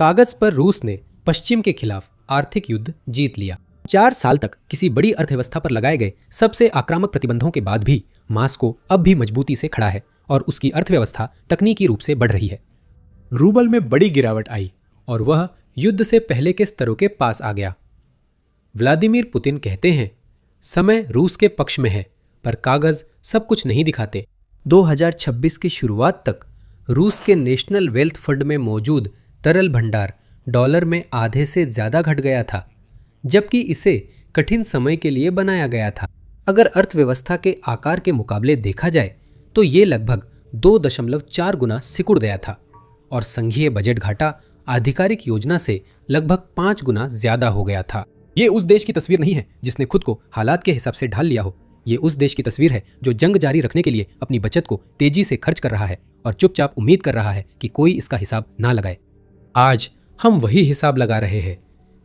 कागज पर रूस ने पश्चिम के खिलाफ आर्थिक युद्ध जीत लिया। 4 साल तक किसी बड़ी अर्थव्यवस्था पर लगाए गए सबसे आक्रामक प्रतिबंधों के बाद भी मॉस्को अब भी मजबूती से खड़ा है और उसकी अर्थव्यवस्था तकनीकी रूप से बढ़ रही है। रूबल में बड़ी गिरावट आई और वह युद्ध से पहले के स्तरों के पास आ गया। व्लादिमीर पुतिन कहते हैं, समय रूस के पक्ष में है, पर कागज सब कुछ नहीं दिखाते। 2026 की शुरुआत तक रूस के नेशनल वेल्थ फंड में मौजूद तरल भंडार डॉलर में आधे से ज्यादा घट गया था, जबकि इसे कठिन समय के लिए बनाया गया था। अगर अर्थव्यवस्था के आकार के मुकाबले देखा जाए तो ये लगभग 2.4 गुना सिकुड़ गया था और संघीय बजट घाटा आधिकारिक योजना से लगभग 5 गुना ज्यादा हो गया था। ये उस देश की तस्वीर नहीं है जिसने खुद को हालात के हिसाब से ढाल लिया हो। ये उस देश की तस्वीर है जो जंग जारी रखने के लिए अपनी बचत को तेजी से खर्च कर रहा है और चुपचाप उम्मीद कर रहा है कि कोई इसका हिसाब ना लगाए। आज हम वही हिसाब लगा रहे हैं,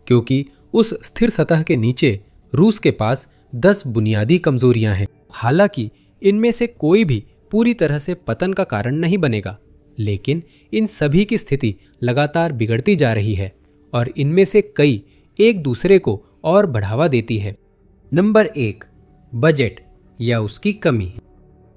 क्योंकि उस स्थिर सतह के नीचे रूस के पास 10 बुनियादी कमजोरियां हैं। हालांकि इनमें से कोई भी पूरी तरह से पतन का कारण नहीं बनेगा, लेकिन इन सभी की स्थिति लगातार बिगड़ती जा रही है और इनमें से कई एक दूसरे को और बढ़ावा देती है। नंबर 1, बजट या उसकी कमी।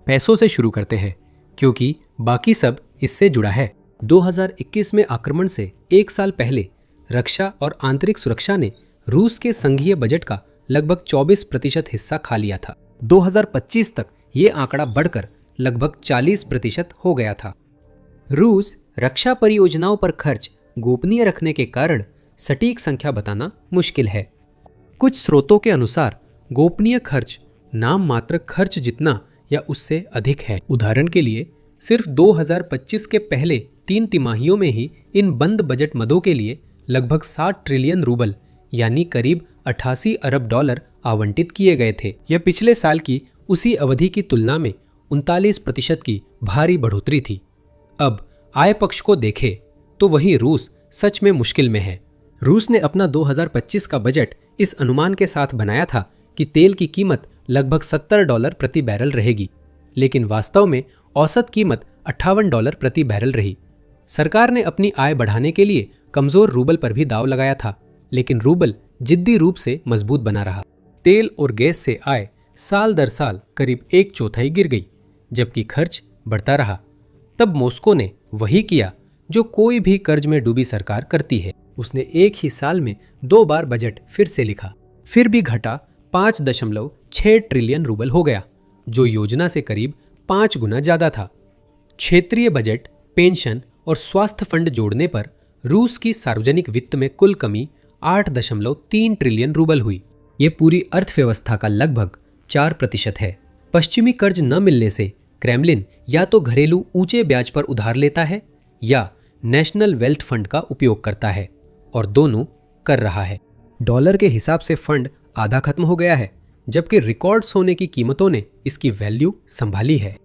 पैसों से शुरू करते हैं, क्योंकि बाकी सब इससे जुड़ा है। 2021 में आक्रमण से 1 साल पहले रक्षा और आंतरिक सुरक्षा ने रूस के संघीय बजट का लगभग 24% हिस्सा खा लिया था। 2025 तक ये आंकड़ा बढ़कर लगभग 40% हो गया था। रूस रक्षा परियोजनाओं पर खर्च गोपनीय रखने के कारण सटीक संख्या बताना मुश्किल है। कुछ स्रोतों के अनुसार गोपनीय खर्च नाम मात्र खर्च जितना या उससे अधिक है। उदाहरण के लिए सिर्फ 2025 के पहले 3 तिमाहियों में ही इन बंद बजट मदों के लिए लगभग 60 ट्रिलियन रूबल यानी करीब 88 अरब डॉलर आवंटित किए गए थे। यह पिछले साल की उसी अवधि की तुलना में 39% की भारी बढ़ोतरी थी। अब आय पक्ष को देखें तो वही रूस सच में मुश्किल में है। रूस ने अपना 2025 का बजट इस अनुमान के साथ बनाया था कि तेल की कीमत लगभग $70 प्रति बैरल रहेगी, लेकिन वास्तव में औसत कीमत $58 प्रति बैरल रही। सरकार ने अपनी आय बढ़ाने के लिए कमजोर रूबल पर भी दांव लगाया था, लेकिन रूबल जिद्दी रूप से मजबूत बना रहा। तेल और गैस से आय साल दर साल करीब 1/4 गिर गई, जबकि खर्च बढ़ता रहा। तब मॉस्को ने वही किया जो कोई भी कर्ज में डूबी सरकार करती है। उसने एक ही साल में 2 बार बजट फिर से लिखा, फिर भी घटा 5.6 ट्रिलियन रूबल हो गया, जो योजना से करीब 5 गुना ज्यादा था। क्षेत्रीय बजट, पेंशन और स्वास्थ्य फंड जोड़ने पर रूस की सार्वजनिक वित्त में कुल कमी 8.3 ट्रिलियन रूबल हुई। ये पूरी अर्थव्यवस्था का लगभग 4% है। पश्चिमी कर्ज न मिलने से क्रेमलिन या तो घरेलू ऊंचे ब्याज पर उधार लेता है या नेशनल वेल्थ फंड का उपयोग करता है, और दोनों कर रहा है। डॉलर के हिसाब से फंड आधा खत्म हो गया है, जबकि रिकॉर्ड सोने की कीमतों ने इसकी वैल्यू संभाली है।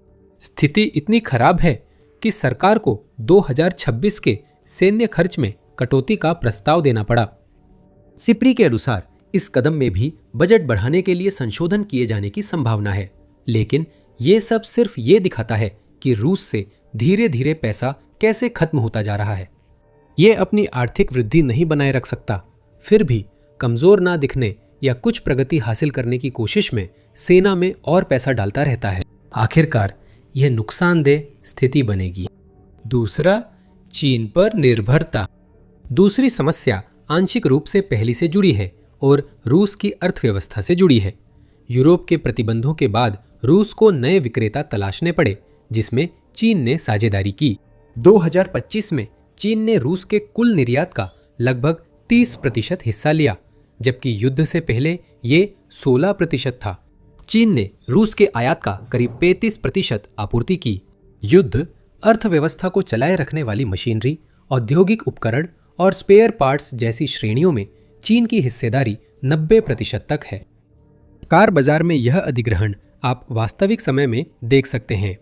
स्थिति इतनी खराब है कि सरकार को 2026 के सैन्य खर्च में कटौती का प्रस्ताव देना पड़ा। सिप्री के अनुसार इस कदम में भी बजट बढ़ाने के लिए संशोधन किए जाने की संभावना है, लेकिन ये सब सिर्फ ये दिखाता है कि रूस से धीरे धीरे पैसा कैसे खत्म होता जा रहा है। ये अपनी आर्थिक वृद्धि नहीं बनाए रख सकता, फिर भी कमजोर ना दिखने या कुछ प्रगति हासिल करने की कोशिश में सेना में और पैसा डालता रहता है। आखिरकार यह नुकसानदेह स्थिति बनेगी। दूसरा, चीन पर निर्भरता। दूसरी समस्या आंशिक रूप से पहली से जुड़ी है और रूस की अर्थव्यवस्था से जुड़ी है। यूरोप के प्रतिबंधों के बाद रूस को नए विक्रेता तलाशने पड़े, जिसमें चीन ने साझेदारी की। 2025 में चीन ने रूस के कुल निर्यात का लगभग 30% हिस्सा लिया, जबकि युद्ध से पहले ये 16% था। चीन ने रूस के आयात का करीब 35% आपूर्ति की। युद्ध अर्थव्यवस्था को चलाए रखने वाली मशीनरी, औद्योगिक उपकरण और स्पेयर पार्ट्स जैसी श्रेणियों में चीन की हिस्सेदारी 90% तक है। कार बाजार में यह अधिग्रहण आप वास्तविक समय में देख सकते हैं।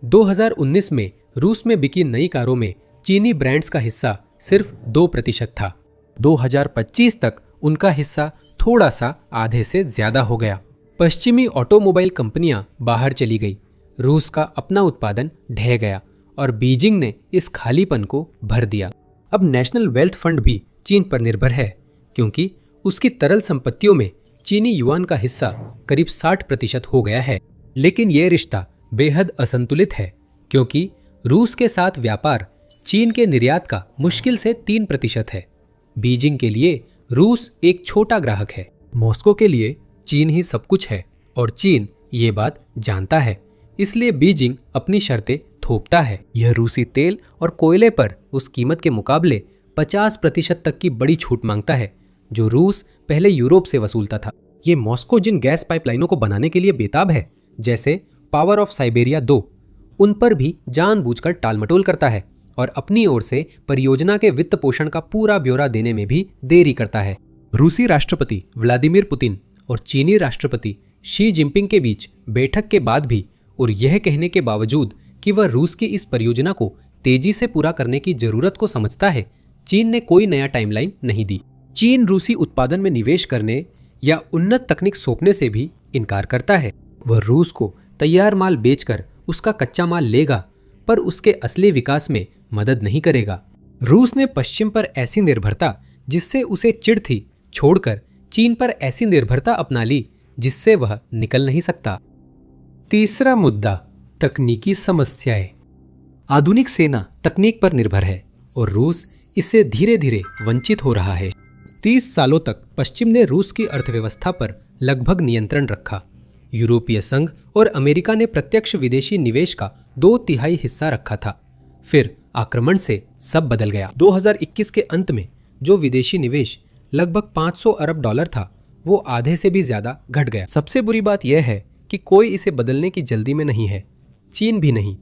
2019 में रूस में बिकी नई कारों में चीनी ब्रांड्स का हिस्सा सिर्फ 2% था। 2025 तक उनका हिस्सा थोड़ा सा आधे से ज्यादा हो गया। पश्चिमी ऑटोमोबाइल कंपनियां बाहर चली गई, रूस का अपना उत्पादन ढह गया और बीजिंग ने इस खालीपन को भर दिया। अब नेशनल वेल्थ फंड भी चीन पर निर्भर है, क्योंकि उसकी तरल संपत्तियों में चीनी युआन का हिस्सा करीब 60% हो गया है। लेकिन यह रिश्ता बेहद असंतुलित है, क्योंकि रूस के साथ व्यापार चीन के निर्यात का मुश्किल से 3% है। बीजिंग के लिए रूस एक छोटा ग्राहक है, मॉस्को के लिए चीन ही सब कुछ है और चीन ये बात जानता है। इसलिए बीजिंग अपनी शर्तें थोपता है। यह रूसी तेल और कोयले पर उस कीमत के मुकाबले 50% तक की बड़ी छूट मांगता है जो रूस पहले यूरोप से वसूलता था। ये मॉस्को जिन गैस पाइपलाइनों को बनाने के लिए बेताब है, जैसे पावर ऑफ साइबेरिया 2, उन पर भी जानबूझकर टालमटोल करता है और अपनी ओर से परियोजना के वित्त पोषण का पूरा ब्यौरा देने में भी देरी करता है। रूसी राष्ट्रपति व्लादिमीर पुतिन और चीनी राष्ट्रपति शी जिनपिंग के बीच बैठक के बाद भी और यह कहने के बावजूद कि वह रूस की इस परियोजना को तेजी से पूरा करने की जरूरत को समझता है, चीन ने कोई नया टाइमलाइन नहीं दी। चीन रूसी उत्पादन में निवेश करने या उन्नत तकनीक सौंपने से भी इनकार करता है। वह रूस को तैयार माल बेचकर उसका कच्चा माल लेगा, पर उसके असली विकास में मदद नहीं करेगा। रूस ने पश्चिम पर ऐसी निर्भरता जिससे उसे चिढ़ थी छोड़कर चीन पर ऐसी निर्भरता अपना ली जिससे वह निकल नहीं सकता। तीसरा मुद्दा, तकनीकी समस्याएं। आधुनिक सेना तकनीक पर निर्भर है और रूस इससे धीरे धीरे वंचित हो रहा है। 30 सालों तक पश्चिम ने रूस की अर्थव्यवस्था पर लगभग नियंत्रण रखा। यूरोपीय संघ और अमेरिका ने प्रत्यक्ष विदेशी निवेश का 2/3 हिस्सा रखा था। फिर आक्रमण से सब बदल गया। 2021 के अंत में जो विदेशी निवेश लगभग $500 अरब था, वो आधे से भी ज्यादा घट गया। सबसे बुरी बात यह है कि कोई इसे बदलने की जल्दी में नहीं है, चीन भी नहीं।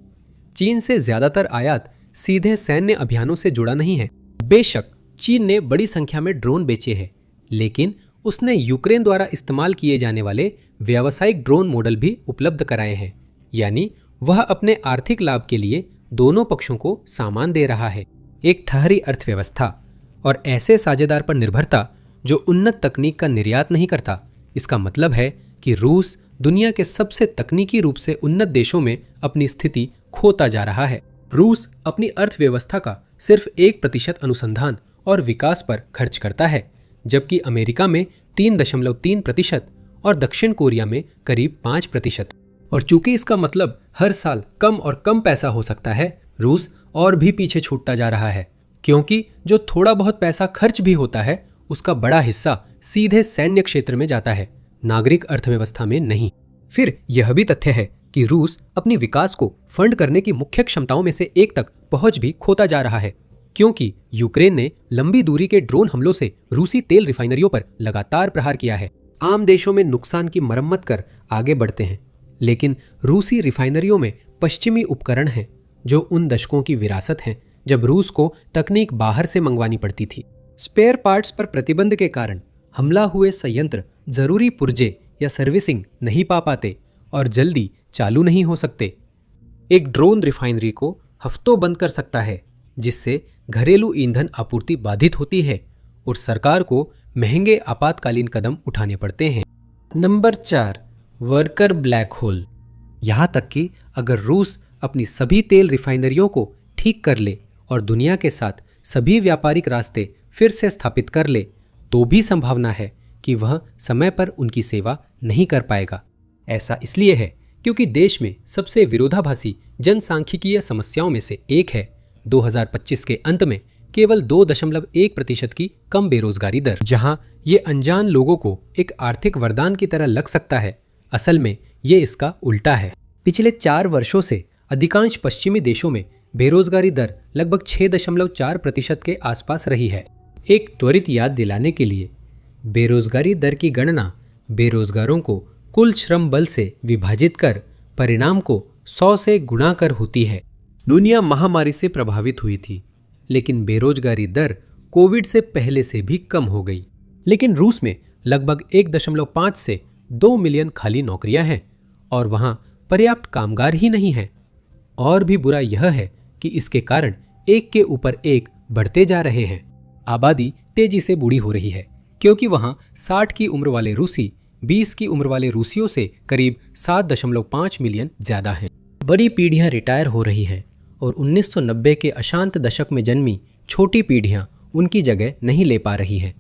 चीन से ज्यादातर आयात सीधे सैन्य अभियानों से जुड़ा नहीं है। बेशक चीन ने बड़ी संख्या में ड्रोन बेचे हैं, लेकिन उसने यूक्रेन द्वारा इस्तेमाल किए जाने वाले व्यावसायिक ड्रोन मॉडल भी उपलब्ध कराए हैं, यानी वह अपने आर्थिक लाभ के लिए दोनों पक्षों को सामान दे रहा है। एक ठहरी अर्थव्यवस्था और ऐसे साझेदार पर निर्भरता जो उन्नत तकनीक का निर्यात नहीं करता, इसका मतलब है कि रूस दुनिया के सबसे तकनीकी रूप से उन्नत देशों में अपनी स्थिति खोता जा रहा है। रूस अपनी अर्थव्यवस्था का सिर्फ 1% अनुसंधान और विकास पर खर्च करता है, जबकि अमेरिका में 3.3% और दक्षिण कोरिया में करीब 5%। और चूंकि इसका मतलब हर साल कम और कम पैसा हो सकता है, रूस और भी पीछे छूटता जा रहा है, क्योंकि जो थोड़ा बहुत पैसा खर्च भी होता है उसका बड़ा हिस्सा सीधे सैन्य क्षेत्र में जाता है, नागरिक अर्थव्यवस्था में नहीं। फिर यह भी तथ्य है कि रूस अपनी विकास को फंड करने की मुख्य क्षमताओं में से एक तक पहुंच भी खोता जा रहा है, क्योंकि यूक्रेन ने लंबी दूरी के ड्रोन हमलों से रूसी तेल रिफाइनरियों पर लगातार प्रहार किया है। आम देशों में नुकसान की मरम्मत कर आगे बढ़ते हैं, लेकिन रूसी रिफाइनरियों में पश्चिमी उपकरण हैं जो उन दशकों की विरासत हैं जब रूस को तकनीक बाहर से मंगवानी पड़ती थी। स्पेयर पार्ट्स पर प्रतिबंध के कारण हमला हुए संयंत्र जरूरी पुर्जे या सर्विसिंग नहीं पा पाते और जल्दी चालू नहीं हो सकते। एक ड्रोन रिफाइनरी को हफ्तों बंद कर सकता है, जिससे घरेलू ईंधन आपूर्ति बाधित होती है और सरकार को महंगे आपातकालीन कदम उठाने पड़ते हैं। Number 4, worker black hole. यहाँ तक कि अगर रूस अपनी सभी तेल रिफाइनरियों को ठीक कर ले और दुनिया के साथ सभी व्यापारिक रास्ते फिर से स्थापित कर ले, तो भी संभावना है कि वह समय पर उनकी सेवा नहीं कर पाएगा। ऐसा इसलिए है क्योंकि देश में सबसे विरोधाभासी जनसांख्यिकीय समस्याओं में से एक है 2025 के अंत में केवल 2.1% की कम बेरोजगारी दर। जहां ये अनजान लोगों को एक आर्थिक वरदान की तरह लग सकता है, असल में ये इसका उल्टा है। पिछले 4 वर्षों से अधिकांश पश्चिमी देशों में बेरोजगारी दर लगभग 6.4% के आसपास रही है। एक त्वरित याद दिलाने के लिए, बेरोजगारी दर की गणना बेरोजगारों को कुल श्रम बल से विभाजित कर परिणाम को 100 से गुणा कर होती है। दुनिया महामारी से प्रभावित हुई थी, लेकिन बेरोजगारी दर कोविड से पहले से भी कम हो गई। लेकिन रूस में लगभग 1.5 से 2 मिलियन खाली नौकरियां हैं और वहां पर्याप्त कामगार ही नहीं हैं। और भी बुरा यह है कि इसके कारण एक के ऊपर एक बढ़ते जा रहे हैं। आबादी तेजी से बूढ़ी हो रही है, क्योंकि वहां 60 की उम्र वाले रूसी 20 की उम्र वाले रूसियों से करीब 7.5 मिलियन ज्यादा हैं। बड़ी पीढ़ियां रिटायर हो रही हैं और 1990 के अशांत दशक में जन्मी छोटी पीढ़ियां उनकी जगह नहीं ले पा रही हैं।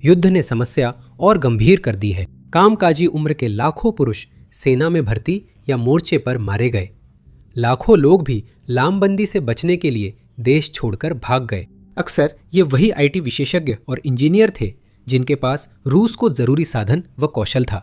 युद्ध ने समस्या और गंभीर कर दी है। कामकाजी उम्र के लाखों पुरुष सेना में भर्ती या मोर्चे पर मारे गए। लाखों लोग भी लामबंदी से बचने के लिए देश छोड़कर भाग गए। अक्सर ये वही आईटी विशेषज्ञ और इंजीनियर थे जिनके पास रूस को जरूरी साधन व कौशल था।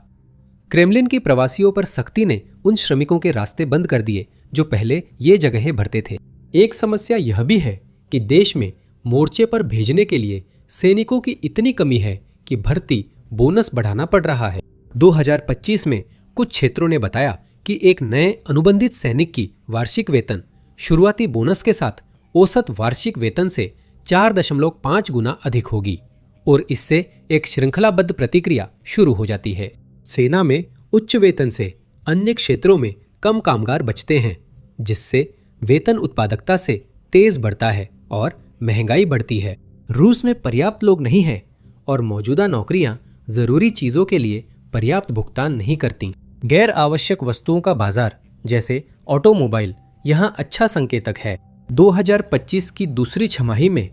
क्रेमलिन की प्रवासियों पर सख्ती ने उन श्रमिकों के रास्ते बंद कर दिए जो पहले ये जगहें भरते थे। एक समस्या यह भी है कि देश में मोर्चे पर भेजने के लिए सैनिकों की इतनी कमी है कि भर्ती बोनस बढ़ाना पड़ रहा है। 2025 में कुछ क्षेत्रों ने बताया कि एक नए अनुबंधित सैनिक की वार्षिक वेतन शुरुआती बोनस के साथ औसत वार्षिक वेतन से 4.5 गुना अधिक होगी और इससे एक श्रृंखलाबद्ध प्रतिक्रिया शुरू हो जाती है। सेना में उच्च वेतन से अन्य क्षेत्रों में कम कामगार बचते हैं, जिससे वेतन उत्पादकता से तेज बढ़ता है और महंगाई बढ़ती है। रूस में पर्याप्त लोग नहीं हैं और मौजूदा नौकरियां जरूरी चीजों के लिए पर्याप्त भुगतान नहीं करती। गैर आवश्यक वस्तुओं का बाजार जैसे ऑटोमोबाइल यहां अच्छा संकेतक है। 2025 की दूसरी छमाही में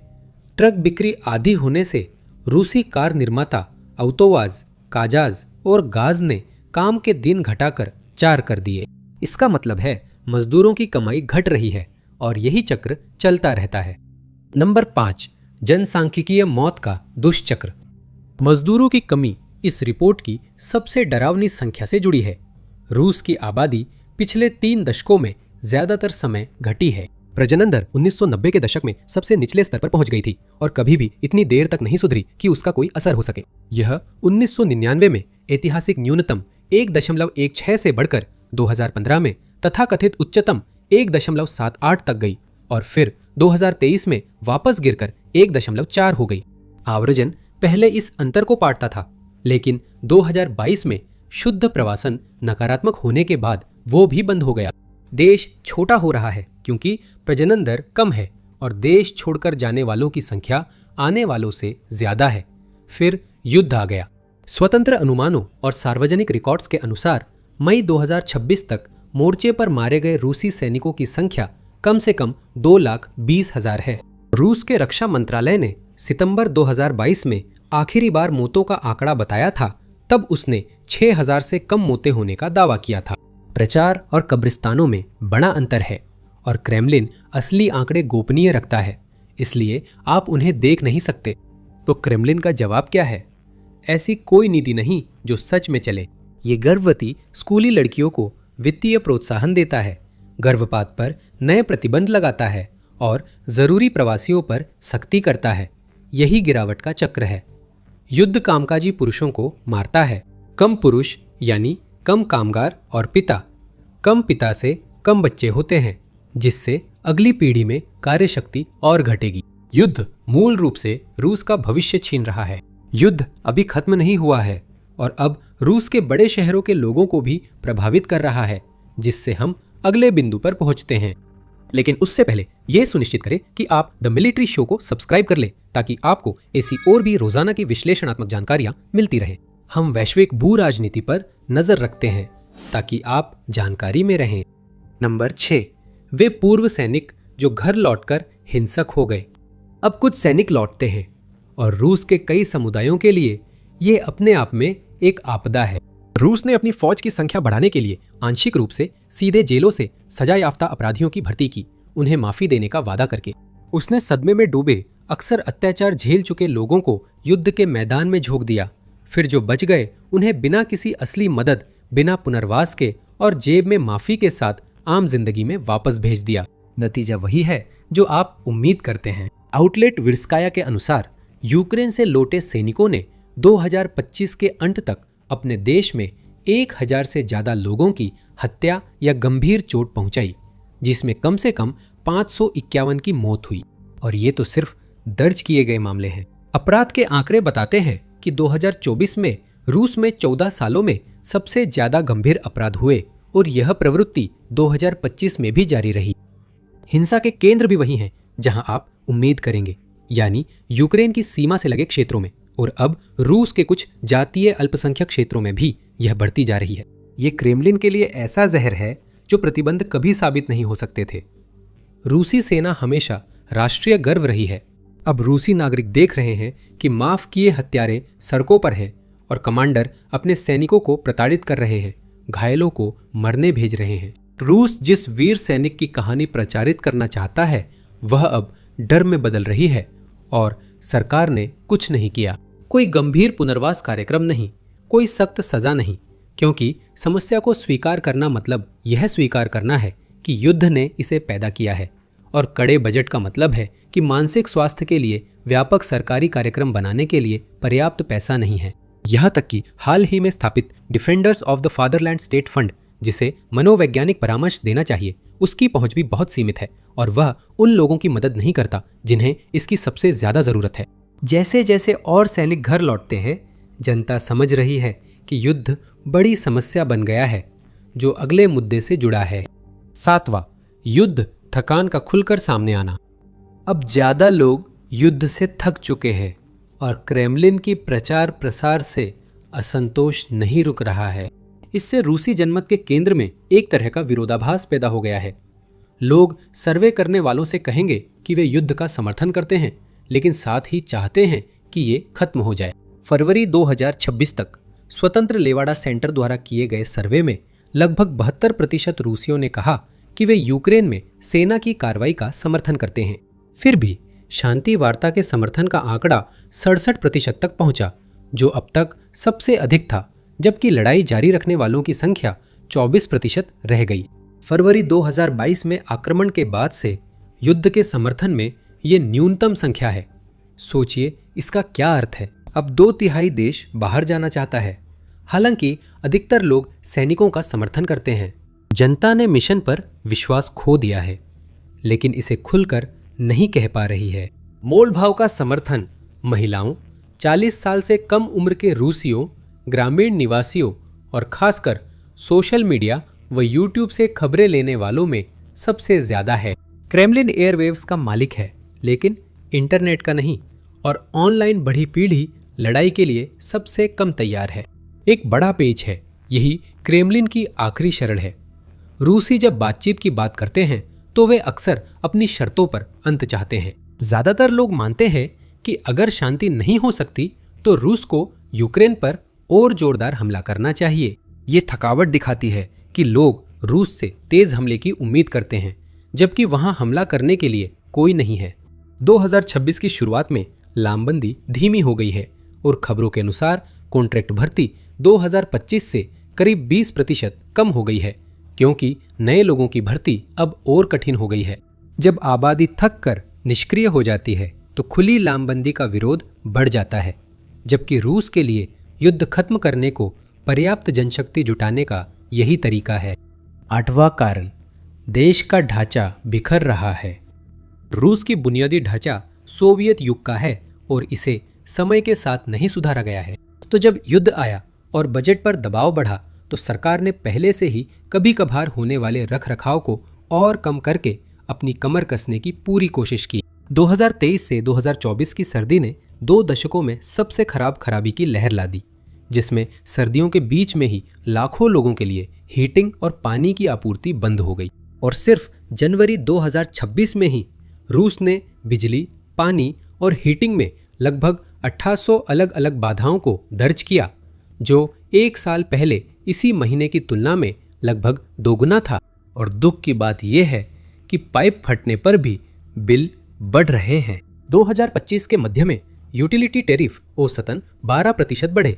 ट्रक बिक्री आधी होने से रूसी कार निर्माता अवतोवाज, काजाज और गाज ने काम के दिन घटाकर 4 कर दिए। इसका मतलब है मजदूरों की कमाई घट रही है और यही चक्र चलता रहता है। नंबर 5, जनसांख्यिकीय मौत का दुष्चक्र। मजदूरों की कमी इस रिपोर्ट की सबसे डरावनी संख्या से जुड़ी है। रूस की आबादी पिछले 3 दशकों में ज्यादातर समय घटी है। प्रजनन दर 1990 के दशक में सबसे निचले स्तर पर पहुंच गई थी और कभी भी इतनी देर तक नहीं सुधरी कि उसका कोई असर हो सके। यह 1999 में ऐतिहासिक न्यूनतम 1.16 से बढ़कर 2015 में तथाकथित उच्चतम 1.78 तक गई और फिर 2023 में वापस गिरकर 1.4 हो गई। आव्रजन पहले इस अंतर को पाटता था, लेकिन 2022 में शुद्ध प्रवासन नकारात्मक होने के बाद वो भी बंद हो गया। देश छोटा हो रहा है क्योंकि प्रजनन दर कम है और देश छोड़कर जाने वालों की संख्या आने वालों से ज्यादा है। फिर युद्ध आ गया। स्वतंत्र अनुमानों और सार्वजनिक रिकॉर्ड्स के अनुसार मई 2026 तक मोर्चे पर मारे गए रूसी सैनिकों की संख्या कम से कम 2,20,000 है। रूस के रक्षा मंत्रालय ने सितंबर 2022 में आखिरी बार मौतों का आंकड़ा बताया था, तब उसने 6,000 से कम मौतें होने का दावा किया था। प्रचार और कब्रिस्तानों में बड़ा अंतर है और क्रेमलिन असली आंकड़े गोपनीय रखता है, इसलिए आप उन्हें देख नहीं सकते। तो क्रेमलिन का जवाब क्या है? ऐसी कोई नीति नहीं जो सच में चले। ये गर्भवती स्कूली लड़कियों को वित्तीय प्रोत्साहन देता है, गर्भपात पर नए प्रतिबंध लगाता है और जरूरी प्रवासियों पर सख्ती करता है। यही गिरावट का चक्र है। युद्ध कामकाजी पुरुषों को मारता है। कम पुरुष यानी कम कामगार और पिता, कम पिता से कम बच्चे होते हैं, जिससे अगली पीढ़ी में कार्यशक्ति और घटेगी। युद्ध मूल रूप से रूस का भविष्य छीन रहा है। युद्ध अभी खत्म नहीं हुआ है और अब रूस के बड़े शहरों के लोगों को भी प्रभावित कर रहा है, जिससे हम अगले बिंदु पर पहुंचते हैं। लेकिन उससे पहले यह सुनिश्चित करें कि आप द मिलिट्री शो को सब्सक्राइब कर लें ताकि आपको ऐसी और भी रोजाना की विश्लेषणात्मक जानकारियां मिलती रहें। हम वैश्विक भू राजनीति पर नजर रखते हैं ताकि आप जानकारी में रहें। नंबर 6, वे पूर्व सैनिक जो घर लौटकर हिंसक हो गए। अब कुछ सैनिक लौटते हैं और रूस के कई समुदायों के लिए ये अपने आप में एक आपदा है। रूस ने अपनी फौज की संख्या बढ़ाने के लिए आंशिक रूप से सीधे जेलों से सजा याफ्ता अपराधियों की भर्ती की, उन्हें माफी देने का वादा करके। उसने सदमे में डूबे अक्सर अत्याचार झेल चुके लोगों को युद्ध के मैदान में झोंक दिया। फिर जो बच गए उन्हें बिना किसी असली मदद, बिना पुनर्वास के और जेब में माफी के साथ आम जिंदगी में वापस भेज दिया। नतीजा वही है जो आप उम्मीद करते हैं। आउटलेट विर्स्काया के अनुसार यूक्रेन से लौटे सैनिकों ने 2025 के अंत तक अपने देश में 1,000 से ज्यादा लोगों की हत्या या गंभीर चोट पहुंचाई, जिसमें कम से कम 551 की मौत हुई। और ये तो सिर्फ दर्ज किए गए मामले हैं। अपराध के आंकड़े बताते हैं कि 2024 में रूस में 14 सालों में सबसे ज्यादा गंभीर अपराध हुए और यह प्रवृत्ति 2025 में भी जारी रही। हिंसा के केंद्र भी वही हैं जहां आप उम्मीद करेंगे, यानी यूक्रेन की सीमा से लगे क्षेत्रों में, और अब रूस के कुछ जातीय अल्पसंख्यक क्षेत्रों में भी यह बढ़ती जा रही है। ये क्रेमलिन के लिए ऐसा जहर है जो प्रतिबंध कभी साबित नहीं हो सकते थे। रूसी सेना हमेशा राष्ट्रीय गर्व रही है। अब रूसी नागरिक देख रहे हैं कि माफ किए हत्यारे सड़कों पर हैं और कमांडर अपने सैनिकों को प्रताड़ित कर रहे हैं, घायलों को मरने भेज रहे हैं। रूस जिस वीर सैनिक की कहानी प्रचारित करना चाहता है वह अब डर में बदल रही है और सरकार ने कुछ नहीं किया। कोई गंभीर पुनर्वास कार्यक्रम नहीं, कोई सख्त सजा नहीं, क्योंकि समस्या को स्वीकार करना मतलब यह स्वीकार करना है कि युद्ध ने इसे पैदा किया है और कड़े बजट का मतलब है कि मानसिक स्वास्थ्य के लिए व्यापक सरकारी कार्यक्रम बनाने के लिए पर्याप्त पैसा नहीं है। यहाँ तक कि हाल ही में स्थापित defenders of the fatherland state fund, जिसे मनोवैज्ञानिक परामर्श देना चाहिए, उसकी पहुंच भी बहुत सीमित है और वह उन लोगों की मदद नहीं करता जिन्हें इसकी सबसे ज्यादा जरूरत है। जैसे जैसे और सैनिक घर लौटते हैं, जनता समझ रही है कि युद्ध बड़ी समस्या बन गया है जो अगले मुद्दे से जुड़ा है। 7वां, युद्ध थकान का खुलकर सामने आना। अब ज्यादा लोग युद्ध से थक चुके हैं और क्रेमलिन की प्रचार प्रसार से असंतोष नहीं रुक रहा है। इससे रूसी जनमत के केंद्र में एक तरह का विरोधाभास पैदा हो गया है। लोग सर्वे करने वालों से कहेंगे कि वे युद्ध का समर्थन करते हैं, लेकिन साथ ही चाहते हैं कि ये खत्म हो जाए। फरवरी 2026 तक स्वतंत्र लेवाडा सेंटर द्वारा किए गए सर्वे में लगभग 72% रूसियों ने कहा कि वे यूक्रेन में सेना की कार्रवाई का समर्थन करते हैं। फिर भी शांति वार्ता के समर्थन का आंकड़ा 67% तक पहुंचा, जो अब तक सबसे अधिक था, जबकि लड़ाई जारी रखने वालों की संख्या 24% रह गई। फरवरी 2022 में आक्रमण के बाद से युद्ध के समर्थन में ये न्यूनतम संख्या है। सोचिए इसका क्या अर्थ है। अब 2/3 देश बाहर जाना चाहता है। हालांकि अधिकतर लोग सैनिकों का समर्थन करते हैं। जनता ने मिशन पर विश्वास खो दिया है, लेकिन इसे खुलकर नहीं कह पा रही है। मोल भाव का समर्थन महिलाओं, 40 साल से कम उम्र के रूसियों, ग्रामीण निवासियों और खासकर सोशल मीडिया व यूट्यूब से खबरें लेने वालों में सबसे ज्यादा है। क्रेमलिन एयरवेव्स का मालिक है, लेकिन इंटरनेट का नहीं, और ऑनलाइन बढ़ी पीढ़ी लड़ाई के लिए सबसे कम तैयार है। एक बड़ा पेच है, यही क्रेमलिन की आखिरी शरण है। रूसी जब बातचीत की बात करते हैं तो वे अक्सर अपनी शर्तों पर अंत चाहते हैं। ज्यादातर लोग मानते हैं कि अगर शांति नहीं हो सकती तो रूस को यूक्रेन पर और जोरदार हमला करना चाहिए। ये थकावट दिखाती है कि लोग रूस से तेज हमले की उम्मीद करते हैं, जबकि वहां हमला करने के लिए कोई नहीं है। 2026 की शुरुआत में लामबंदी धीमी हो गई है और खबरों के अनुसार कॉन्ट्रैक्ट भर्ती 2025 से करीब 20% कम हो गई है, क्योंकि नए लोगों की भर्ती अब और कठिन हो गई है। जब आबादी थक कर निष्क्रिय हो जाती है तो खुली लामबंदी का विरोध बढ़ जाता है, जबकि रूस के लिए युद्ध खत्म करने को पर्याप्त जनशक्ति जुटाने का यही तरीका है। 8वां कारण, देश का ढांचा बिखर रहा है। रूस की बुनियादी ढांचा सोवियत युग का है और इसे समय के साथ नहीं सुधारा गया है। तो जब युद्ध आया और बजट पर दबाव बढ़ा तो सरकार ने पहले से ही कभी कभार होने वाले रखरखाव को और कम करके अपनी कमर कसने की पूरी कोशिश की। 2023 से 2024 की सर्दी ने 2 दशकों में सबसे खराब खराबी की लहर ला दी, जिसमें सर्दियों के बीच में ही लाखों लोगों के लिए हीटिंग और पानी की आपूर्ति बंद हो गई। और सिर्फ जनवरी 2026 में ही रूस ने बिजली, पानी और हीटिंग में लगभग 1800 अलग अलग बाधाओं को दर्ज किया, जो एक साल पहले इसी महीने की तुलना में लगभग दोगुना था। और दुख की बात यह है कि पाइप फटने पर भी बिल बढ़ रहे हैं। 2025 के मध्य में यूटिलिटी टैरिफ औसतन 12% बढ़े,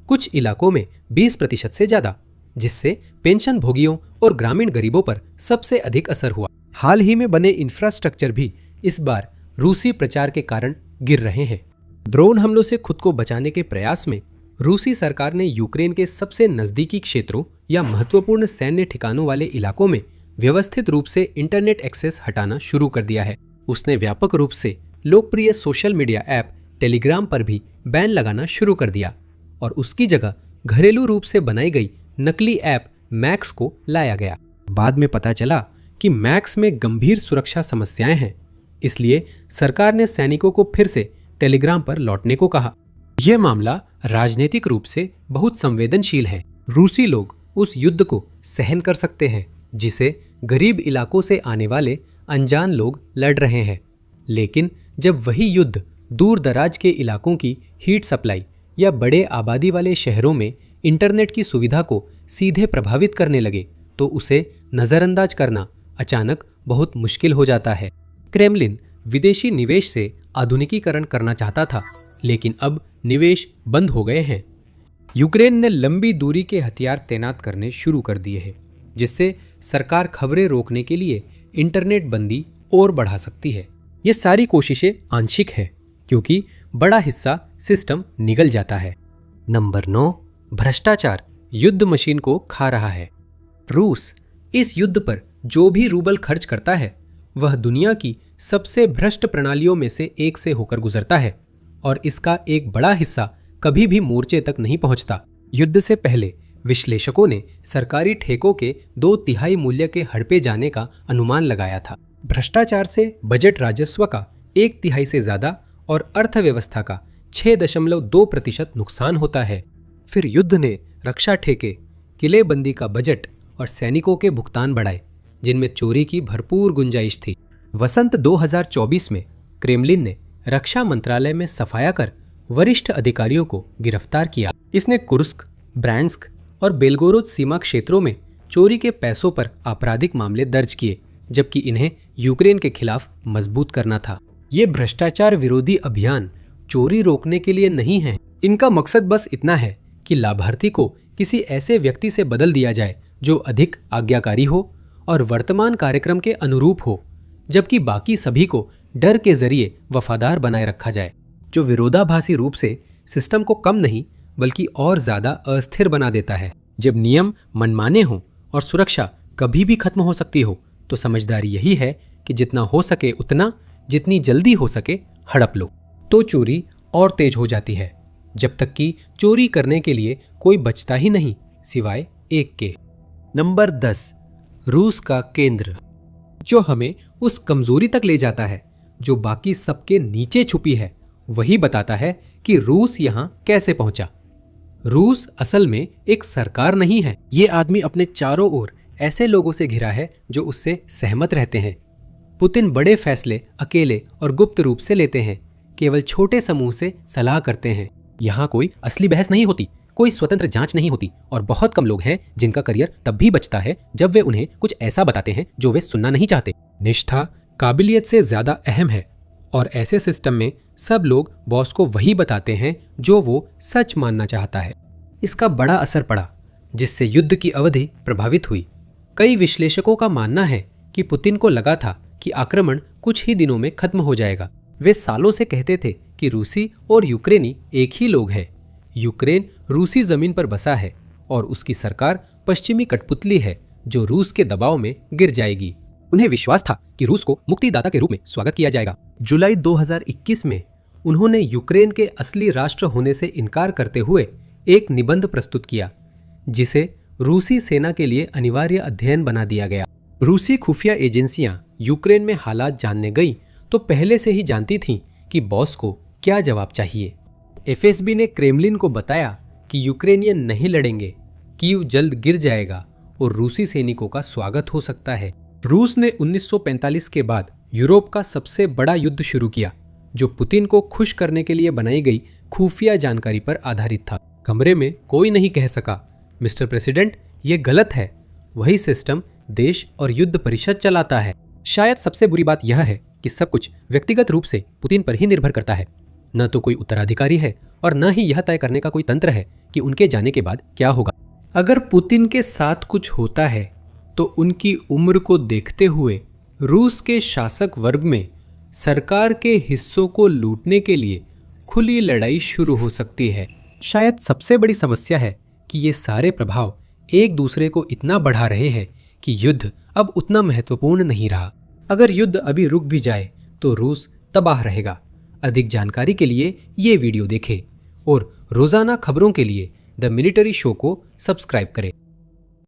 कुछ इलाकों में 20% से ज्यादा, जिससे पेंशन भोगियों और ग्रामीण गरीबों पर सबसे अधिक असर हुआ। हाल ही में बने इंफ्रास्ट्रक्चर भी इस बार रूसी प्रचार के कारण गिर रहे हैं। ड्रोन हमलों से खुद को बचाने के प्रयास में रूसी सरकार ने यूक्रेन के सबसे नजदीकी क्षेत्रों या महत्वपूर्ण सैन्य ठिकानों वाले इलाकों में व्यवस्थित रूप से इंटरनेट एक्सेस हटाना शुरू कर दिया है। उसने व्यापक रूप से लोकप्रिय सोशल मीडिया ऐप टेलीग्राम पर भी बैन लगाना शुरू कर दिया और उसकी जगह घरेलू रूप से बनाई गई नकली ऐप मैक्स को लाया गया। बाद में पता चला कि मैक्स में गंभीर सुरक्षा समस्याएं हैं, इसलिए सरकार ने सैनिकों को फिर से टेलीग्राम पर लौटने को कहा। यह मामला राजनीतिक रूप से बहुत संवेदनशील है। रूसी लोग उस युद्ध को सहन कर सकते हैं जिसे गरीब इलाकों से आने वाले अनजान लोग लड़ रहे हैं, लेकिन जब वही युद्ध दूर दराज के इलाकों की हीट सप्लाई या बड़े आबादी वाले शहरों में इंटरनेट की सुविधा को सीधे प्रभावित करने लगे तो उसे नज़रअंदाज करना अचानक बहुत मुश्किल हो जाता है। क्रेमलिन विदेशी निवेश से आधुनिकीकरण करना चाहता था, लेकिन अब निवेश बंद हो गए हैं। यूक्रेन ने लंबी दूरी के हथियार तैनात करने शुरू कर दिए हैं, जिससे सरकार खबरें रोकने के लिए इंटरनेट बंदी और बढ़ा सकती है। ये सारी कोशिशें आंशिक हैं, क्योंकि बड़ा हिस्सा सिस्टम निगल जाता है। नंबर 9, भ्रष्टाचार युद्ध मशीन को खा रहा है। रूस इस युद्ध पर जो भी रूबल खर्च करता है वह दुनिया की सबसे भ्रष्ट प्रणालियों में से एक से होकर गुजरता है, और इसका एक बड़ा हिस्सा कभी भी मोर्चे तक नहीं पहुंचता। युद्ध से पहले विश्लेषकों ने सरकारी ठेकों के 2/3 मूल्य के हड़पे जाने का अनुमान लगाया था। भ्रष्टाचार से बजट राजस्व का 1/3 से ज्यादा और अर्थव्यवस्था का 6.2% नुकसान होता है। फिर युद्ध ने रक्षा ठेके, किलेबंदी का बजट और सैनिकों के भुगतान बढ़ाए, जिनमें चोरी की भरपूर गुंजाइश थी। वसंत 2024 में क्रेमलिन ने रक्षा मंत्रालय में सफाया कर वरिष्ठ अधिकारियों को गिरफ्तार किया। इसने कुर्स्क, ब्रैंस्क और बेलगोरोद सीमा क्षेत्रों में चोरी के पैसों पर आपराधिक मामले दर्ज किए, जबकि इन्हें यूक्रेन के खिलाफ मजबूत करना था। ये भ्रष्टाचार विरोधी अभियान चोरी रोकने के लिए नहीं है। इनका मकसद बस इतना है कि लाभार्थी को किसी ऐसे व्यक्ति से बदल दिया जाए जो अधिक आज्ञाकारी हो और वर्तमान कार्यक्रम के अनुरूप हो, जबकि बाकी सभी को डर के जरिए वफादार बनाए रखा जाए, जो विरोधाभासी रूप से सिस्टम को कम नहीं बल्कि और ज्यादा अस्थिर बना देता है। जब नियम मनमाने हों और सुरक्षा कभी भी खत्म हो सकती हो, तो समझदारी यही है कि जितना हो सके उतना, जितनी जल्दी हो सके हड़प लो। तो चोरी और तेज हो जाती है, जब तक कि चोरी करने के लिए कोई बचता ही नहीं सिवाय एक के। नंबर 10, रूस का केंद्र, जो हमें उस कमजोरी तक ले जाता है जो बाकी सबके नीचे छुपी है। वही बताता है कि रूस यहां कैसे पहुंचा। रूस असल में एक सरकार नहीं है। ये आदमी अपने चारों ओर ऐसे लोगों से घिरा है जो उससे सहमत रहते हैं। पुतिन बड़े फैसले अकेले और गुप्त रूप से लेते हैं, केवल छोटे समूह से सलाह करते हैं। यहाँ कोई असली बहस नहीं होती, कोई स्वतंत्र जांच नहीं होती, और बहुत कम लोग हैं जिनका करियर तब भी बचता है जब वे उन्हें कुछ ऐसा बताते हैं जो वे सुनना नहीं चाहते। निष्ठा काबिलियत से ज्यादा अहम है, और ऐसे सिस्टम में सब लोग बॉस को वही बताते हैं जो वो सच मानना चाहता है। इसका बड़ा असर पड़ा, जिससे युद्ध की अवधि प्रभावित हुई। कई विश्लेषकों का मानना है कि पुतिन को लगा था कि आक्रमण कुछ ही दिनों में खत्म हो जाएगा। वे सालों से कहते थे कि रूसी और यूक्रेनी एक ही लोग हैं। यूक्रेन रूसी जमीन पर बसा है और उसकी सरकार पश्चिमी कठपुतली है जो रूस के दबाव में गिर जाएगी। उन्हें विश्वास था कि रूस को मुक्तिदाता के रूप में स्वागत किया जाएगा। जुलाई 2021 में उन्होंने यूक्रेन के असली राष्ट्र होने से इनकार करते हुए एक निबंध प्रस्तुत किया, जिसे रूसी सेना के लिए अनिवार्य अध्ययन बना दिया गया। रूसी खुफिया एजेंसियां यूक्रेन में हालात जानने गई तो पहले से ही जानती थीं कि बॉस को क्या जवाब चाहिए। एफएसबी ने क्रेमलिन को बताया कि यूक्रेनियन नहीं लड़ेंगे, कीव जल्द गिर जाएगा और रूसी सैनिकों का स्वागत हो सकता है। रूस ने 1945 के बाद यूरोप का सबसे बड़ा युद्ध शुरू किया, जो पुतिन को खुश करने के लिए बनाई गई खुफिया जानकारी पर आधारित था। कमरे में कोई नहीं कह सका, मिस्टर प्रेसिडेंट, ये गलत है। वही सिस्टम देश और युद्ध परिषद चलाता है। शायद सबसे बुरी बात यह है कि सब कुछ व्यक्तिगत रूप से पुतिन पर ही निर्भर करता है। न तो कोई उत्तराधिकारी है और न ही यह तय करने का कोई तंत्र है कि उनके जाने के बाद क्या होगा। अगर पुतिन के साथ कुछ होता है तो उनकी उम्र को देखते हुए रूस के शासक वर्ग में सरकार के हिस्सों को लूटने के लिए खुली लड़ाई शुरू हो सकती है। शायद सबसे बड़ी समस्या है कि ये सारे प्रभाव एक दूसरे को इतना बढ़ा रहे हैं कि युद्ध अब उतना महत्वपूर्ण नहीं रहा। अगर युद्ध अभी रुक भी जाए तो रूस तबाह रहेगा। अधिक जानकारी के लिए ये वीडियो देखें और रोजाना खबरों के लिए द मिलिट्री शो को सब्सक्राइब करें।